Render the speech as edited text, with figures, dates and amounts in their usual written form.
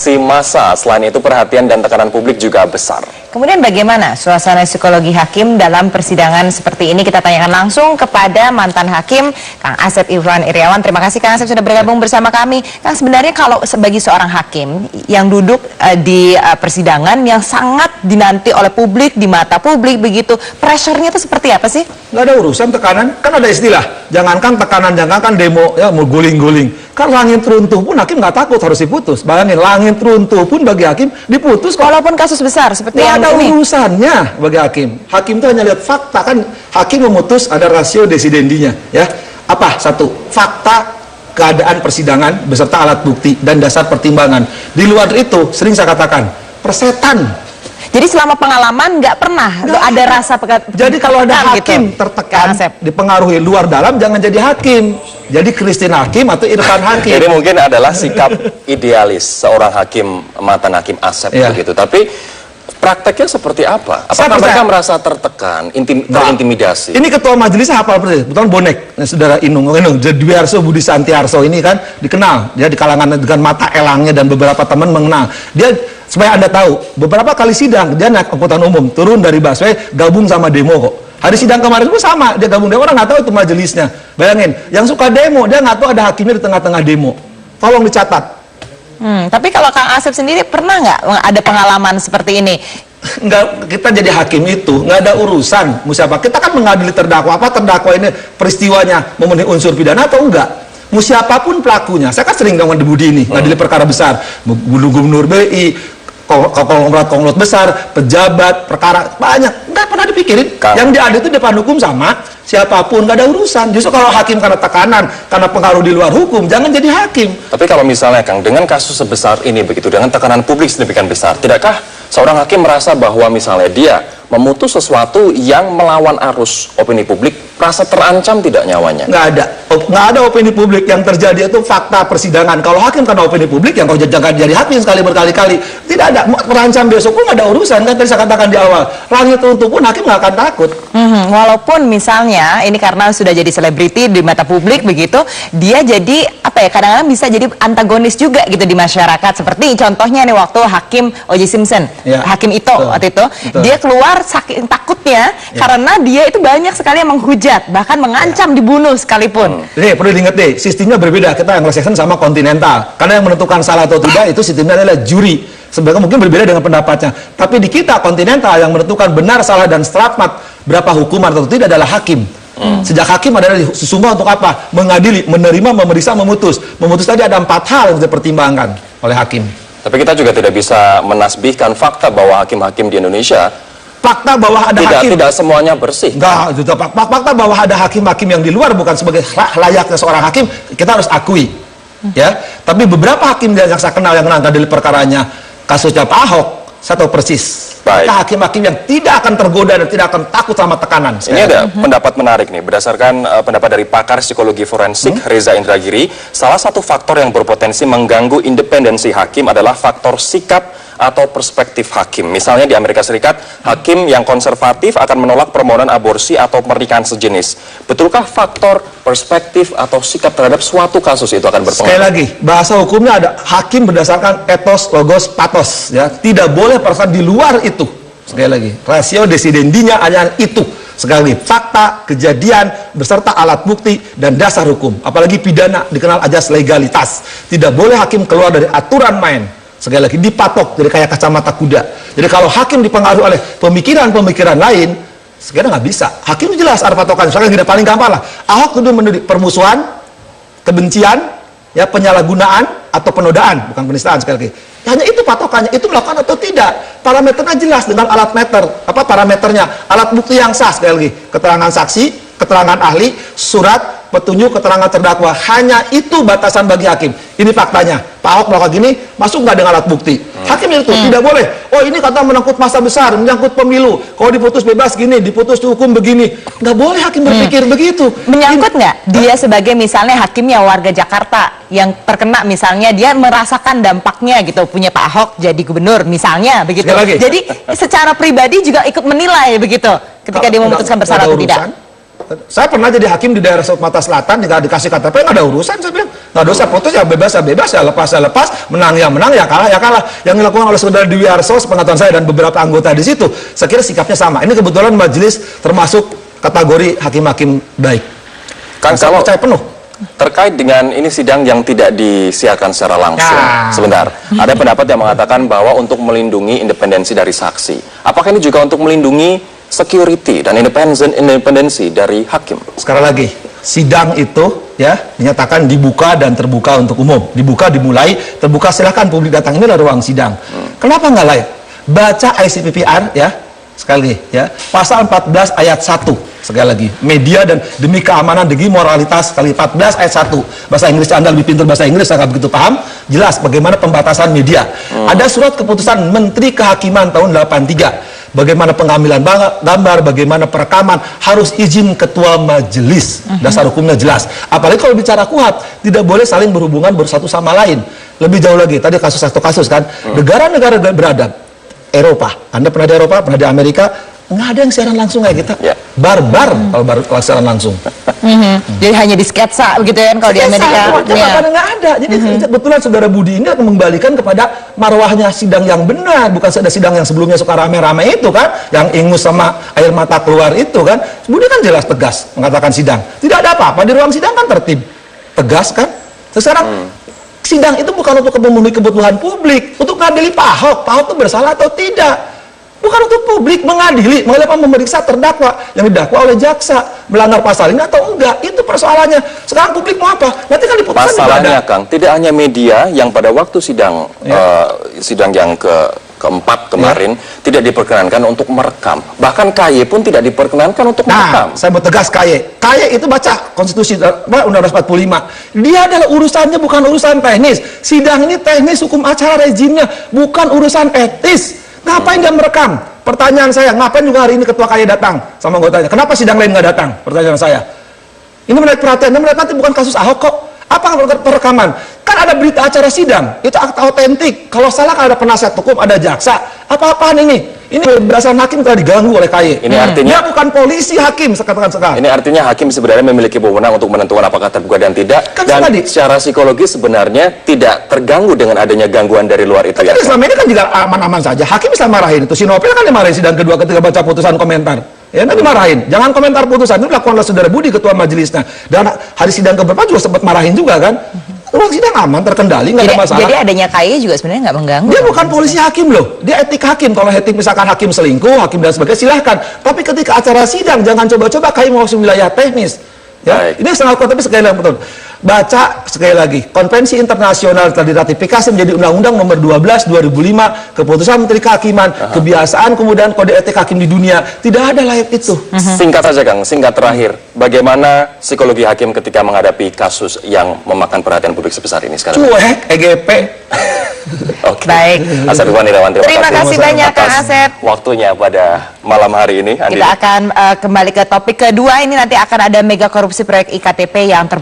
Massa, selain itu perhatian dan tekanan publik juga besar. Kemudian bagaimana suasana psikologi hakim dalam persidangan seperti ini? Kita tanyakan langsung kepada mantan hakim Kang Asep Irfan Iriawan. Terima kasih Kang Asep sudah bergabung bersama kami. Kang, sebenarnya kalau sebagai seorang hakim yang duduk di persidangan yang sangat dinanti oleh publik, di mata publik begitu, pressure-nya itu seperti apa sih? Nggak ada urusan tekanan, kan ada istilah, jangankan tekanan, jangankan demo, ya mau guling-guling. Kan langit runtuh pun hakim nggak takut harus diputus. Bayangin, langit runtuh pun bagi hakim diputus. Walaupun kasus besar seperti yang ada ini. Urusannya bagi hakim. Hakim itu hanya lihat fakta, kan hakim memutus ada rasio desidendinya, ya. Apa? Satu, fakta keadaan persidangan beserta alat bukti dan dasar pertimbangan. Di luar itu sering saya katakan persetan. Jadi selama pengalaman nggak pernah ada rasa jadi kalau ada hakim gitu, tertekan, dipengaruhi luar dalam, jangan jadi hakim. Jadi Christine Hakim atau Irfan Hakim. Jadi mungkin adalah sikap idealis seorang hakim, mantan hakim Asep begitu. Tapi prakteknya seperti apa? Apakah mereka merasa tertekan, terintimidasi? Ini ketua majelisnya hafal persis, betul bonek, saudara Inung Jadwiarso Budi Santiarso ini kan dikenal, dia di kalangan dengan mata elangnya dan beberapa teman mengenal. Dia, supaya Anda tahu, beberapa kali sidang dia naik angkutan umum, turun dari busway, gabung sama demo kok. Hari sidang kemarin pun sama, dia gabung demo, orang nggak tahu itu majelisnya. Bayangin, yang suka demo, dia nggak tahu ada hakimnya di tengah-tengah demo. Tolong dicatat. Tapi kalau Kang Asep sendiri pernah nggak ada pengalaman seperti ini? Enggak, kita jadi hakim itu nggak ada urusan siapa. Kita kan mengadili terdakwa, apa terdakwa ini peristiwanya memenuhi unsur pidana atau enggak. Siapapun pelakunya, saya kan sering dengan Budi ini ngadili perkara besar, gubernur BI, konglomerat besar, pejabat, perkara banyak, nggak pernah dipikirin. Yang diadili itu depan hukum sama siapapun, nggak ada urusan. Justru kalau hakim karena tekanan, karena pengaruh di luar hukum, jangan jadi hakim. Tapi kalau misalnya Kang, dengan kasus sebesar ini begitu, dengan tekanan publik sedemikian besar, tidakkah seorang hakim merasa bahwa misalnya dia memutus sesuatu yang melawan arus opini publik, merasa terancam tidak nyawanya? Nggak ada opini publik. Yang terjadi itu fakta persidangan. Kalau hakim karena opini publik, yang kau jangan jadi hakim sekali berkali-kali, tidak ada terancam besok pun nggak ada urusan. Kan tadi saya katakan di awal, langit runtuh pun hakim nggak akan takut. Walaupun misalnya ini karena sudah jadi selebriti di mata publik begitu, dia jadi apa ya, kadang-kadang bisa jadi antagonis juga gitu di masyarakat. Seperti contohnya nih waktu Hakim O.J. Simpson, Hakim Ito waktu itu, dia keluar saking takutnya karena dia itu banyak sekali yang menghujat, bahkan mengancam dibunuh sekalipun. Ini perlu diingat deh, sistemnya berbeda. Kita yang Anglo-Saxon sama kontinental, karena yang menentukan salah atau tidak itu sistemnya adalah juri. Sebenarnya mungkin berbeda dengan pendapatnya, tapi di kita kontinental yang menentukan benar, salah dan stramat berapa hukuman atau tidak adalah hakim. Sejak hakim adalah sesungguhnya untuk apa? Mengadili, menerima, memeriksa, memutus. Memutus tadi ada 4 hal yang dipertimbangkan oleh hakim. Tapi kita juga tidak bisa menasbihkan fakta bahwa hakim-hakim di Indonesia, fakta bahwa ada hakim tidak semuanya bersih. Fakta bahwa ada hakim-hakim yang di luar bukan sebagai layaknya seorang hakim, kita harus akui. Ya, tapi beberapa hakim yang saya kenal yang mengadili perkaranya, kasusnya Pak Ahok, saya tahu persis. Hakim-hakim yang tidak akan tergoda dan tidak akan takut sama tekanan. Ini ada pendapat menarik nih, berdasarkan pendapat dari pakar psikologi forensik Reza Indragiri, salah satu faktor yang berpotensi mengganggu independensi hakim adalah faktor sikap atau perspektif hakim. Misalnya di Amerika Serikat, hakim yang konservatif akan menolak permohonan aborsi atau pernikahan sejenis. Betulkah faktor perspektif atau sikap terhadap suatu kasus itu akan berpengaruh? Sekali lagi, bahasa hukumnya ada hakim berdasarkan etos, logos, patos. Ya, tidak boleh perasaan di luar itu. Sekali lagi, rasio desidendinya hanya itu. Sekali lagi, fakta, kejadian, beserta alat bukti dan dasar hukum. Apalagi pidana dikenal ajas legalitas. Tidak boleh hakim keluar dari aturan main. Sekali lagi, dipatok, jadi kayak kacamata kuda. Jadi kalau hakim dipengaruhi oleh pemikiran-pemikiran lain, sekarang nggak bisa. Hakim jelas ada patokan. Misalkan tidak paling gampang lah, Ahok itu menuduh permusuhan, kebencian, ya penyalahgunaan atau penodaan, bukan penistaan sekali lagi. Hanya itu patokannya, itu melakukan atau tidak. Parameternya jelas dengan alat meter. Apa parameternya? Alat bukti yang sah sekali lagi. Keterangan saksi, keterangan ahli, surat, petunjuk, keterangan terdakwa. Hanya itu batasan bagi hakim. Ini faktanya. Pak Ahok melakukan gini, masuk nggak dengan alat bukti? Hakim itu tidak boleh. Oh ini kata menyangkut masa besar, menyangkut pemilu. Kalau diputus bebas gini, diputus hukum begini. Nggak boleh hakim berpikir begitu. Menyangkut nggak? Dia sebagai misalnya hakimnya warga Jakarta yang terkena, misalnya dia merasakan dampaknya gitu, punya Pak Ahok jadi gubernur misalnya begitu. Jadi secara pribadi juga ikut menilai begitu ketika dia memutuskan bersalah atau tidak. Saya pernah jadi hakim di daerah Sumatera Selatan, dikasih KTP nggak ada urusan, saya bilang nggak dosa, putus ya bebas, ya lepas, menang ya kalah. Yang dilakukan oleh saudara Dwi Arso, sepengetahuan saya dan beberapa anggota di situ, saya kira sikapnya sama. Ini kebetulan majelis termasuk kategori hakim-hakim baik. Kang, saya kalau percaya penuh. terkait dengan ini sidang yang tidak disiarkan secara langsung, sebentar, ada pendapat yang mengatakan bahwa untuk melindungi independensi dari saksi, apakah ini juga untuk melindungi security dan independensi dari hakim? Sekali lagi, sidang itu ya dinyatakan dibuka dan terbuka untuk umum. Dibuka, dimulai, terbuka, silahkan publik datang. Inilah ruang sidang. Kenapa nggak live? Baca ICPPR ya, sekali lagi ya, pasal 14 ayat 1. Sekali lagi, media dan demi keamanan, demi moralitas, kali 14 ayat 1. Bahasa Inggris Anda lebih pintar bahasa Inggris, saya nggak begitu paham. Jelas bagaimana pembatasan media. Ada surat keputusan Menteri Kehakiman tahun 83. Bagaimana pengambilan gambar, bagaimana perekaman, harus izin ketua majelis. Dasar hukumnya jelas. Apalagi kalau bicara kuhab, tidak boleh saling berhubungan bersatu sama lain. Lebih jauh lagi, tadi satu kasus kan, negara-negara beradab, Eropa, Anda pernah di Eropa, pernah di Amerika, nggak ada yang siaran langsung kayak kita. Barbar kalau siaran langsung. Jadi hanya di sketsa begitu ya kalau di Amerika. Nggak ada. Jadi kebetulan saudara Budi ini akan membalikan kepada marwahnya sidang yang benar, bukan sidang yang sebelumnya suka rame-rame itu kan, yang ingus sama air mata keluar itu kan. Budi kan jelas tegas mengatakan sidang. Tidak ada apa-apa di ruang sidang kan tertib, tegas kan. Sekarang sidang itu bukan untuk memenuhi kebutuhan publik, untuk mengadili Pak Ahok itu bersalah atau tidak. Bukan untuk publik mengadili, memeriksa terdakwa yang didakwa oleh jaksa melanggar pasal ini atau enggak, itu persoalannya. Sekarang publik mau apa? Nanti kan diputuskan. Masalahnya Kang, tidak hanya media yang pada waktu sidang sidang yang keempat kemarin tidak diperkenankan untuk merekam, bahkan KY pun tidak diperkenankan untuk merekam. Saya mau tegas KY itu baca konstitusi Undang-Undang 45. Dia adalah urusannya bukan urusan teknis. Sidang ini teknis hukum acara rezimnya, bukan urusan etis. Ngapain dia merekam? Pertanyaan saya, ngapain juga hari ini ketua KY datang sama anggotanya? Kenapa sidang lain nggak datang? Pertanyaan saya. Ini menarik perhatian, nanti bukan kasus Ahok kok. Apa perekaman? Kan ada berita acara sidang, itu akta otentik. Kalau salah kan ada penasihat hukum, ada jaksa. Apa-apaan ini? Ini kebebasan hakim telah diganggu oleh KY. Ini artinya dia bukan polisi hakim sekarang. Ini artinya hakim sebenarnya memiliki wewenang untuk menentukan apakah terbuka dan tidak. Kan dan tadi, secara psikologis sebenarnya tidak terganggu dengan adanya gangguan dari luar itu. Tapi selama ini kan juga aman-aman saja. Hakim bisa marahin itu. Si Nopel kan dimarahin sidang kedua ketika baca putusan komentar. Ya, nanti marahin. Jangan komentar putusan. Itu dilakukan oleh saudara Budi ketua majelisnya. Dan hari sidang keberapa juga sempat marahin juga kan. Ruang sidang aman, terkendali, nggak ada masalah. Jadi adanya KY juga sebenarnya nggak mengganggu. Dia bukan polisi hakim loh, dia etik hakim. Kalau etik misalkan hakim selingkuh, hakim dan sebagainya silahkan. Tapi ketika acara sidang jangan coba-coba KY mau wilayah teknis. Ya, ini sangat kuat, tapi sekali lagi betul. Baca sekali lagi, konvensi internasional telah diratifikasi menjadi undang-undang nomor 12 2005, keputusan Menteri Kehakiman, kebiasaan kemudian kode etik hakim di dunia, tidak ada layak itu. Singkat saja Kang, singkat terakhir, bagaimana psikologi hakim ketika menghadapi kasus yang memakan perhatian publik sebesar ini sekarang? Cuek, EGP. Oke. Baik. Asep Irwan Irawan, Terima kasih banyak Kang atas Asep. waktunya pada malam hari ini. Kita akan kembali ke topik kedua, ini nanti akan ada mega korupsi proyek IKTP yang terbuka.